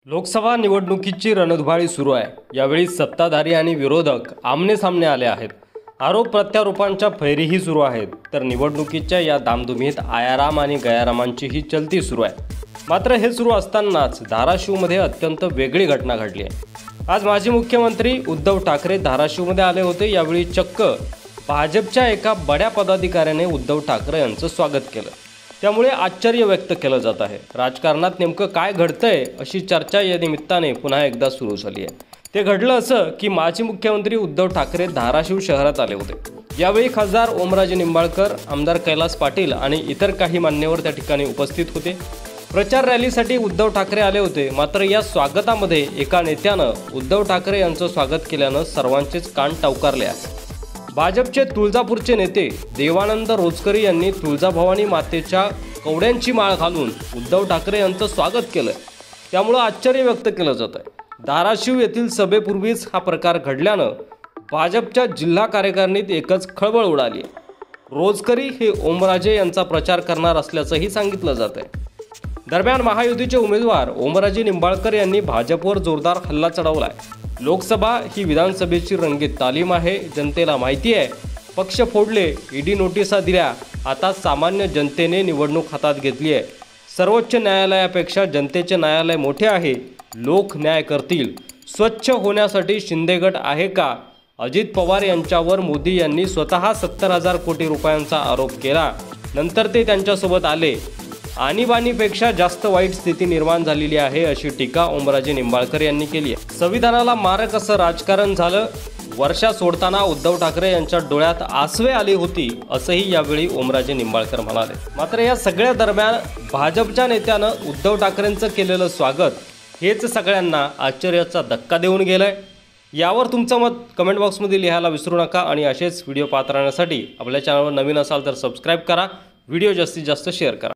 लोकसभा निवडणुकीची रणधुमाळी सुरू आहे। यावेळी सत्ताधारी आणि विरोधक आमने-सामने आले आहेत। आरोप प्रत्यारोपांच्या फैरीही सुरू आहेत। तर निवडणुकीच्या या धामधुमीत आयाराम आणि गयारामांचीही चलती सुरू आहे। मात्र हे सुरू असतानाच धाराशिवमध्ये अत्यंत वेगळी घटना घडली आहे। आज माजी मुख्यमंत्री उद्धव ठाकरे धाराशिवमध्ये आले होते। यावेळी चक्क भाजपच्या एका बड्या पदाधिकाऱ्याने उद्धव ठाकरे यांचं स्वागत केलं। त्यामुळे आश्चर्य व्यक्त केलं जात आहे। राजकारणात नेमकं काय घडतंय अशी चर्चा या निमित्ताने पुन्हा एकदा सुरू झाली आहे। ते घडलं असं की माजी मुख्यमंत्री उद्धव ठाकरे धाराशिव शहरात आले होते। यावेळी खासदार ओमराजे निंबाळकर, आमदार कैलास पाटील आणि इतर काही मान्यवर त्या ठिकाणी उपस्थित होते। प्रचार रॅलीसाठी उद्धव ठाकरे आले होते। मात्र या स्वागतामध्ये एका नेत्यानं उद्धव ठाकरे यांचं स्वागत केल्यानं सर्वांचेच कान टवकारले आहेत। भाजपचे तुळजापूरचे नेते देवानंद रोचकरी यांनी तुळजाभवानी मातेच्या कवड्यांची माळ घालून उद्धव ठाकरे यांचं स्वागत केलं। त्यामुळे आश्चर्य व्यक्त केलं जात आहे। धाराशिव येथील सभेपूर्वीच हा प्रकार घडल्यानं भाजपच्या जिल्हा कार्यकारिणीत एकच खळबळ उडाली आहे। रोचकरी हे ओमराजे यांचा प्रचार करणार असल्याचंही सांगितलं जात आहे। दरम्यान महायुतीचे उमेदवार ओमराजे निंबाळकर यांनी भाजपवर जोरदार हल्ला चढवला आहे। लोकसभा ही विधानसभेची रंगीत तालीम आहे। जनतेला माहिती आहे, पक्ष फोडले, ईडी नोटिसा दिल्या, आता सामान्य जनतेने निवडणूक हातात घेतली आहे। सर्वोच्च न्यायालयापेक्षा जनतेचे न्यायालय मोठे आहे। लोक न्याय करतील। स्वच्छ होण्यासाठी शिंदे गट आहे का? अजित पवार यांच्यावर मोदी यांनी स्वतः 70,000 कोटी रुपयांचा आरोप केला, नंतर ते त्यांच्यासोबत आले। आणीबाणीपेक्षा जास्त वाईट स्थिती निर्माण झालेली आहे अशी टीका ओमराजे निंबाळकर यांनी केली आहे। संविधानाला मारक असं राजकारण झालं। वर्षा सोडताना उद्धव ठाकरे यांच्या डोळ्यात आसवे आली होती असंही यावेळी ओमराजे निंबाळकर म्हणाले। मात्र या सगळ्या दरम्यान भाजपच्या नेत्यानं उद्धव ठाकरेंचं केलेलं स्वागत हेच सगळ्यांना आश्चर्याचा धक्का देऊन गेलंय। यावर तुमचं मत कमेंट बॉक्समध्ये लिहायला विसरू नका आणि असेच व्हिडिओ पाहत राहण्यासाठी आपल्या चॅनलवर नवीन असाल तर सबस्क्राईब करा, व्हिडिओ जास्तीत जास्त शेअर करा।